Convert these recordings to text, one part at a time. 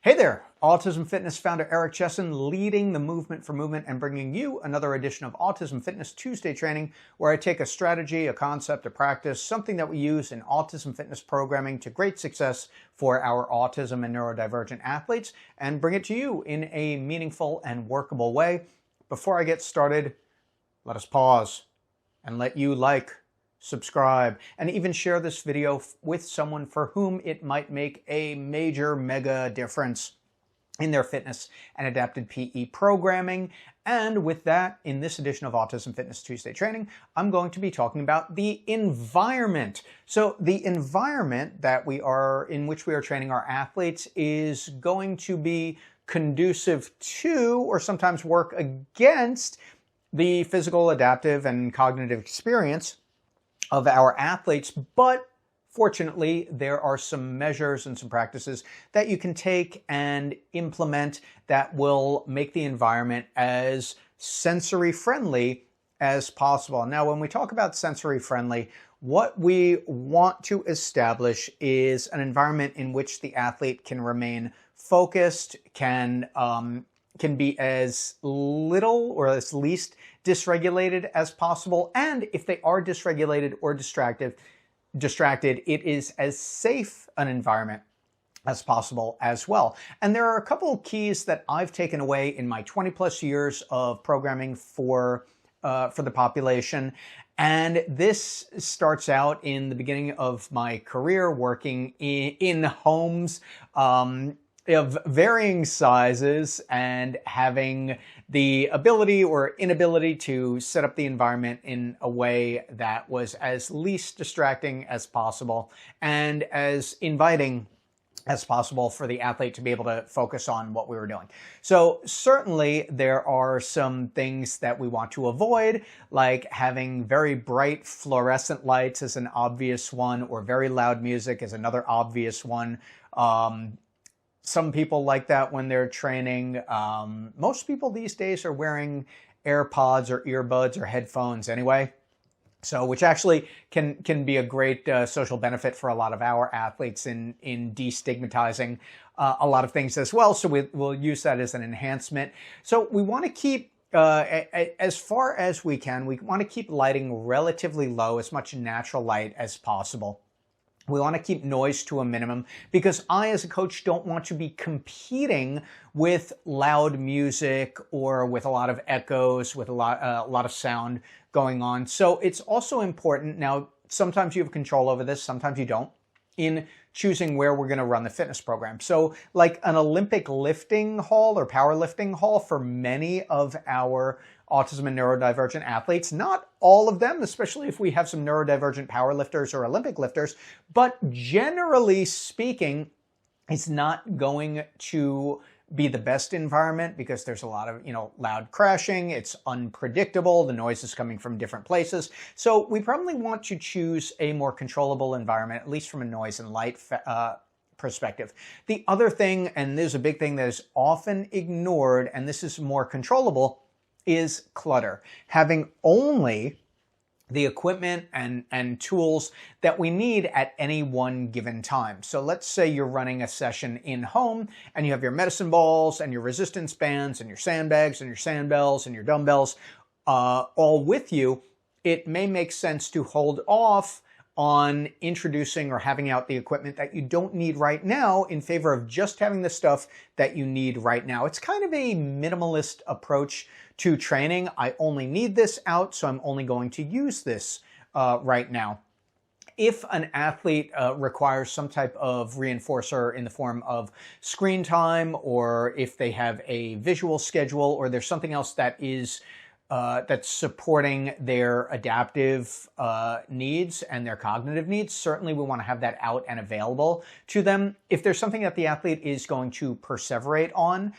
Hey there, Autism Fitness founder Eric Chessen, leading the movement for movement and bringing you another edition of Autism Fitness Tuesday training, where I take a strategy, a concept, a practice, something that we use in autism fitness programming to great success for our autism and neurodivergent athletes and bring it to you in a meaningful and workable way. Before I get started, let us pause and let you like, subscribe, and even share this video with someone for whom it might make a major mega difference in their fitness and adapted PE programming. And with that, in this edition of Autism Fitness Tuesday training, I'm going to be talking about the environment. So the environment in which we are training our athletes is going to be conducive to, or sometimes work against, the physical, adaptive, and cognitive experience of our athletes, but fortunately, there are some measures and some practices that you can take and implement that will make the environment as sensory friendly as possible. Now, when we talk about sensory friendly, what we want to establish is an environment in which the athlete can remain focused, can be as little or as least dysregulated as possible. And if they are dysregulated or distracted, it is as safe an environment as possible as well. And there are a couple of keys that I've taken away in my 20 plus years of programming for the population. And this starts out in the beginning of my career working in homes of varying sizes and having the ability or inability to set up the environment in a way that was as least distracting as possible and as inviting as possible for the athlete to be able to focus on what we were doing. So certainly there are some things that we want to avoid, like having very bright fluorescent lights as an obvious one, or very loud music as another obvious one. Some people like that when they're training. Most people these days are wearing AirPods or earbuds or headphones anyway. So, which actually can be a great social benefit for a lot of our athletes in destigmatizing a lot of things as well. So we'll use that as an enhancement. So we want to keep, as far as we can, we want to keep lighting relatively low, as much natural light as possible. We want to keep noise to a minimum because I, as a coach, don't want to be competing with loud music or with a lot of echoes, with a lot of sound going on. So it's also important. Now, sometimes you have control over this, sometimes you don't, in choosing where we're going to run the fitness program. So like an Olympic lifting hall or powerlifting hall for many of our autism and neurodivergent athletes, not all of them, especially if we have some neurodivergent powerlifters or Olympic lifters, but generally speaking, it's not going to be the best environment because there's a lot of, loud crashing. It's unpredictable. The noise is coming from different places. So we probably want to choose a more controllable environment, at least from a noise and light perspective. The other thing, and there's a big thing that is often ignored, and this is more controllable, is clutter. Having only the equipment and tools that we need at any one given time. So let's say you're running a session in home and you have your medicine balls and your resistance bands and your sandbags and your sandbells and your dumbbells all with you. It may make sense to hold off on introducing or having out the equipment that you don't need right now in favor of just having the stuff that you need right now. It's kind of a minimalist approach to training. I only need this out, so I'm only going to use this right now. If an athlete requires some type of reinforcer in the form of screen time, or if they have a visual schedule, or there's something else that is that's supporting their adaptive needs and their cognitive needs, certainly we want to have that out and available to them. If there's something that the athlete is going to perseverate on,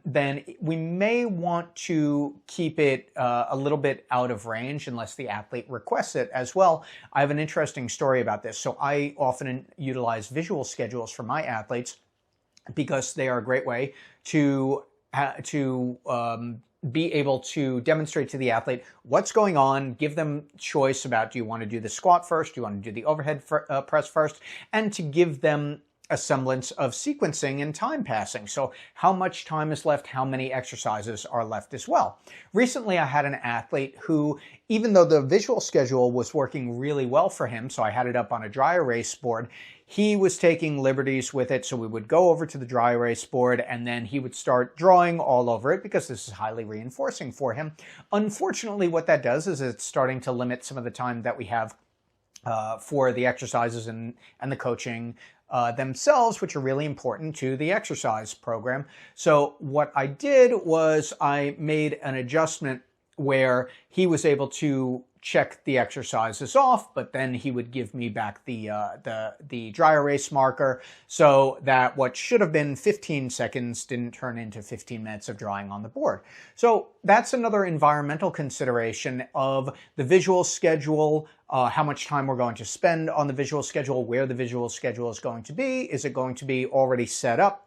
then we may want to keep it a little bit out of range unless the athlete requests it as well. I have an interesting story about this. So I often utilize visual schedules for my athletes because they are a great way to be able to demonstrate to the athlete what's going on, give them choice about, do you want to do the squat first, do you want to do the overhead press first, and to give them a semblance of sequencing and time passing. So how much time is left, how many exercises are left as well. Recently, I had an athlete who, even though the visual schedule was working really well for him, so I had it up on a dry erase board, he was taking liberties with it. So we would go over to the dry erase board and then he would start drawing all over it because this is highly reinforcing for him. Unfortunately, what that does is it's starting to limit some of the time that we have for the exercises and the coaching themselves, which are really important to the exercise program. So what I did was I made an adjustment where he was able to check the exercises off, but then he would give me back the dry erase marker so that what should have been 15 seconds didn't turn into 15 minutes of drawing on the board. So that's another environmental consideration of the visual schedule, how much time we're going to spend on the visual schedule, where the visual schedule is going to be. Is it going to be already set up?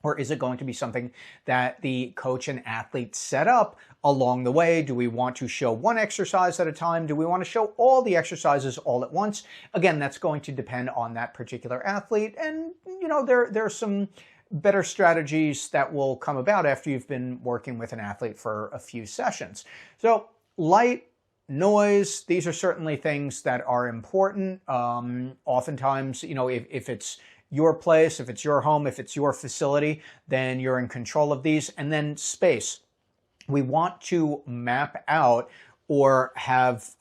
Or is it going to be something that the coach and athlete set up along the way? Do we want to show one exercise at a time? Do we want to show all the exercises all at once? Again, that's going to depend on that particular athlete. And, you know, there are some better strategies that will come about after you've been working with an athlete for a few sessions. So light, noise, these are certainly things that are important. Oftentimes, you know, if it's your place, if it's your home, if it's your facility, then you're in control of these. And then space. We want to map out or have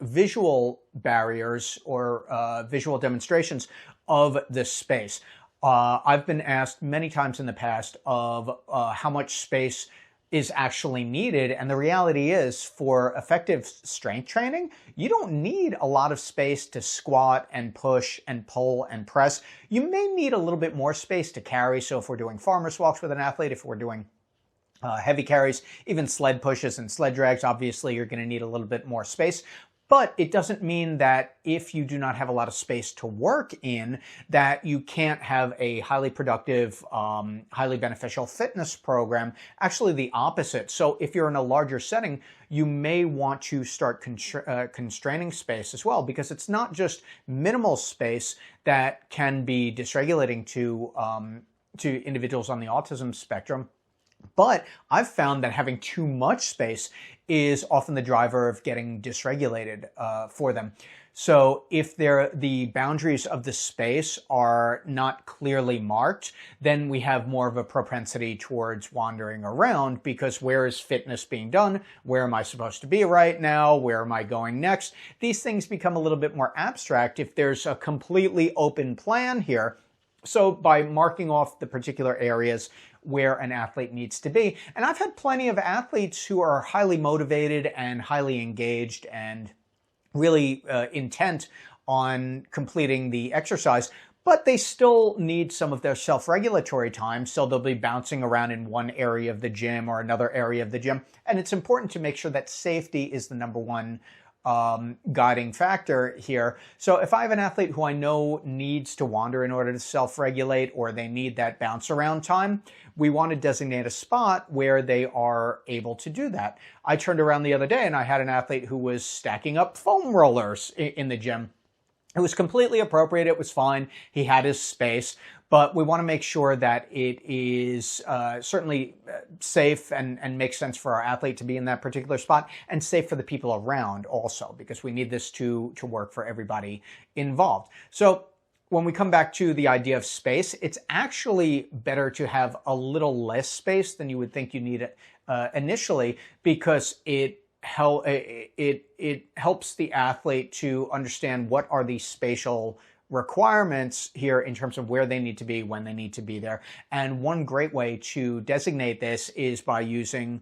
visual barriers or visual demonstrations of this space. I've been asked many times in the past of how much space is actually needed. And the reality is, for effective strength training, you don't need a lot of space to squat and push and pull and press. You may need a little bit more space to carry. So if we're doing farmer's walks with an athlete, if we're doing heavy carries, even sled pushes and sled drags, obviously you're going to need a little bit more space. But it doesn't mean that if you do not have a lot of space to work in, that you can't have a highly productive, highly beneficial fitness program. Actually, the opposite. So if you're in a larger setting, you may want to start constraining space as well, because it's not just minimal space that can be dysregulating to individuals on the autism spectrum. But I've found that having too much space is often the driver of getting dysregulated for them. So if the boundaries of the space are not clearly marked, then we have more of a propensity towards wandering around, because where is fitness being done? Where am I supposed to be right now? Where am I going next? These things become a little bit more abstract if there's a completely open plan here. So by marking off the particular areas where an athlete needs to be. And I've had plenty of athletes who are highly motivated and highly engaged and really intent on completing the exercise, but they still need some of their self-regulatory time. So they'll be bouncing around in one area of the gym or another area of the gym. And it's important to make sure that safety is the number one guiding factor here. So if I have an athlete who I know needs to wander in order to self-regulate, or they need that bounce around time, we want to designate a spot where they are able to do that. I turned around the other day and I had an athlete who was stacking up foam rollers in the gym. It was completely appropriate. It was fine. He had his space, but we want to make sure that it is certainly safe and makes sense for our athlete to be in that particular spot, and safe for the people around also, because we need this to work for everybody involved. So when we come back to the idea of space, it's actually better to have a little less space than you would think you need initially, because it helps the athlete to understand what are the spatial requirements here in terms of where they need to be, when they need to be there. And one great way to designate this is by using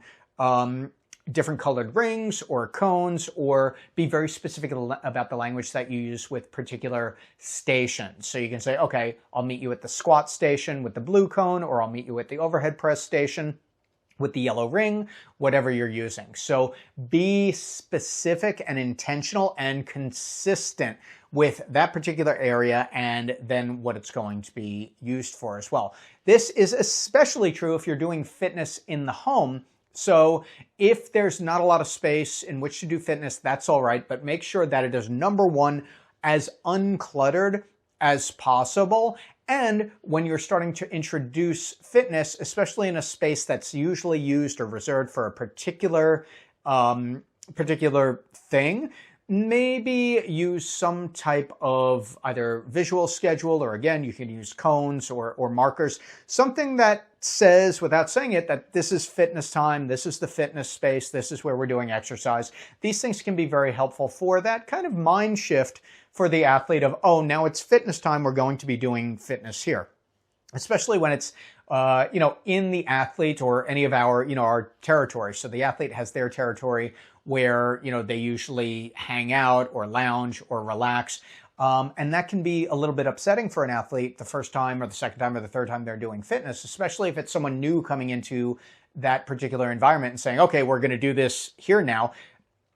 different colored rings or cones, or be very specific about the language that you use with particular stations. So you can say, okay, I'll meet you at the squat station with the blue cone, or I'll meet you at the overhead press station with the yellow ring, whatever you're using. So be specific and intentional and consistent with that particular area, and then what it's going to be used for as well. This is especially true if you're doing fitness in the home. So if there's not a lot of space in which to do fitness, that's all right, but make sure that it is, number one, as uncluttered as possible, And when you're starting to introduce fitness, especially in a space that's usually used or reserved for a particular thing, maybe use some type of either visual schedule, or again, you can use cones or markers, something that says, without saying it, that this is fitness time, this is the fitness space, this is where we're doing exercise. These things can be very helpful for that kind of mind shift for the athlete of, oh, now it's fitness time, we're going to be doing fitness here. Especially when it's, in the athlete or any of our, our territory. So the athlete has their territory where, they usually hang out or lounge or relax. And that can be a little bit upsetting for an athlete the first time or the second time or the third time they're doing fitness, especially if it's someone new coming into that particular environment and saying, okay, we're going to do this here now.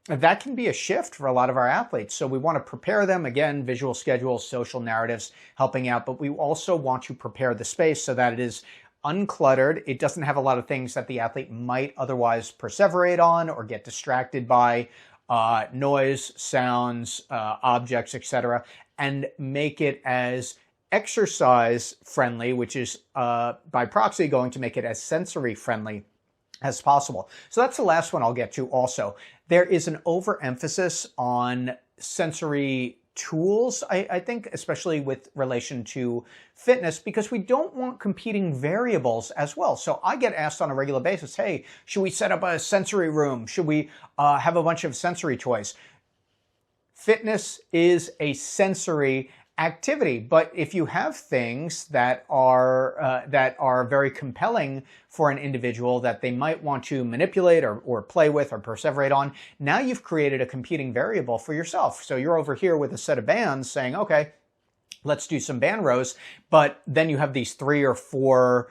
That can be a shift for a lot of our athletes. So we want to prepare them, again, visual schedules, social narratives, helping out, but we also want to prepare the space so that it is uncluttered. It doesn't have a lot of things that the athlete might otherwise perseverate on or get distracted by, noise, sounds, objects, etc., and make it as exercise friendly, which is by proxy going to make it as sensory friendly as possible. So that's the last one I'll get to also. There is an overemphasis on sensory tools, I think, especially with relation to fitness, because we don't want competing variables as well. So I get asked on a regular basis, hey, should we set up a sensory room? Should we have a bunch of sensory toys? Fitness is a sensory activity, but if you have things that are very compelling for an individual that they might want to manipulate or play with or perseverate on, now you've created a competing variable for yourself. So you're over here with a set of bands saying, okay, let's do some band rows, but then you have these 3 or 4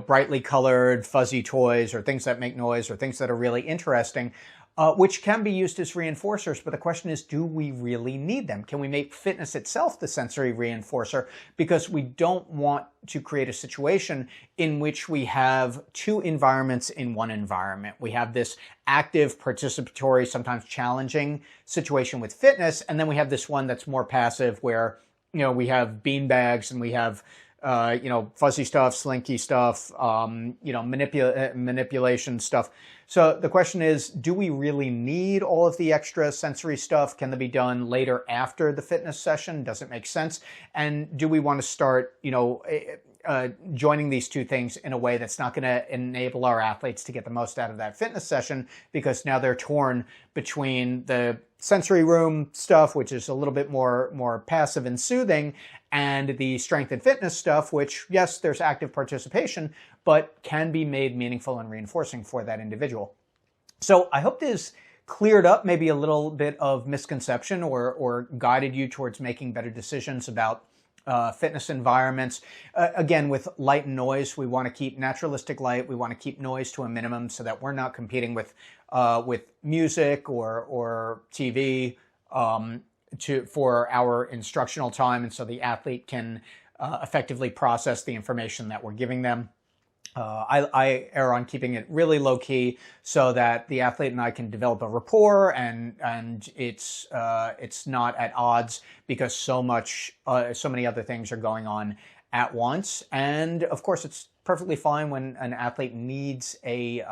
brightly colored fuzzy toys or things that make noise or things that are really interesting, which can be used as reinforcers. But the question is, do we really need them? Can we make fitness itself the sensory reinforcer? Because we don't want to create a situation in which we have 2 environments in one environment. We have this active, participatory, sometimes challenging situation with fitness, and then we have this one that's more passive where, we have bean bags and we have fuzzy stuff, slinky stuff, manipulation stuff. So the question is, do we really need all of the extra sensory stuff? Can that be done later after the fitness session? Does it make sense? And do we want to start, joining these 2 things in a way that's not going to enable our athletes to get the most out of that fitness session, because now they're torn between the sensory room stuff, which is a little bit more passive and soothing, and the strength and fitness stuff, which, yes, there's active participation, but can be made meaningful and reinforcing for that individual. So I hope this cleared up maybe a little bit of misconception or guided you towards making better decisions about fitness environments. Again, with light and noise, we want to keep naturalistic light. We want to keep noise to a minimum so that we're not competing with music or TV for our instructional time, and so the athlete can effectively process the information that we're giving them. I err on keeping it really low key so that the athlete and I can develop a rapport, and it's not at odds because so many other things are going on at once. And of course, it's perfectly fine when an athlete needs a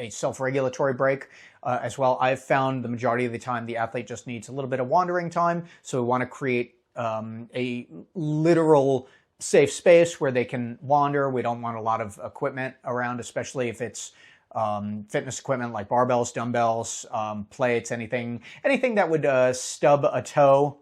self-regulatory break as well. I've found the majority of the time the athlete just needs a little bit of wandering time, so we want to create a literal safe space where they can wander. We don't want a lot of equipment around, especially if it's fitness equipment like barbells, dumbbells, plates, anything that would stub a toe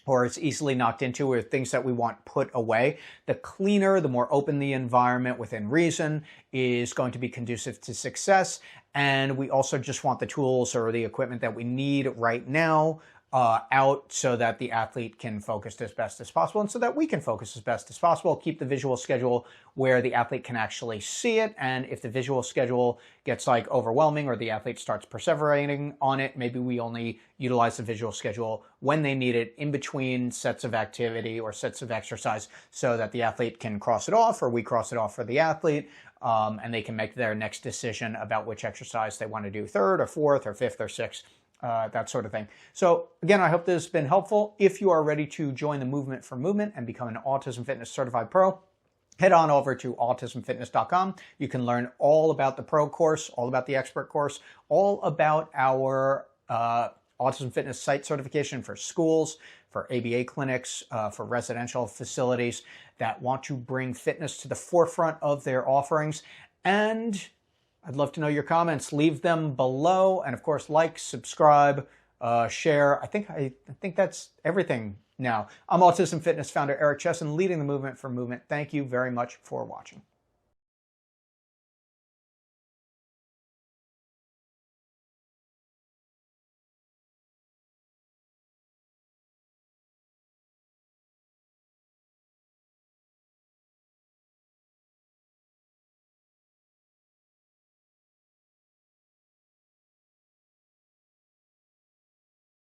or is easily knocked into, or things that we want put away. The cleaner, the more open the environment within reason is going to be conducive to success. And we also just want the tools or the equipment that we need right now out so that the athlete can focus as best as possible, and so that we can focus as best as possible. Keep the visual schedule where the athlete can actually see it, and if the visual schedule gets overwhelming or the athlete starts perseverating on it, maybe we only utilize the visual schedule when they need it in between sets of activity or sets of exercise, so that the athlete can cross it off or we cross it off for the athlete, and they can make their next decision about which exercise they want to do third or fourth or fifth or sixth that sort of thing. So again, I hope this has been helpful. If you are ready to join the movement for movement and become an Autism Fitness Certified Pro, head on over to autismfitness.com. You can learn all about the pro course, all about the expert course, all about our Autism Fitness Site Certification for schools, for ABA clinics, for residential facilities that want to bring fitness to the forefront of their offerings. And I'd love to know your comments. Leave them below. And of course, like, subscribe, share. I think that's everything now. I'm Autism Fitness founder Eric Chessen, leading the movement for movement. Thank you very much for watching.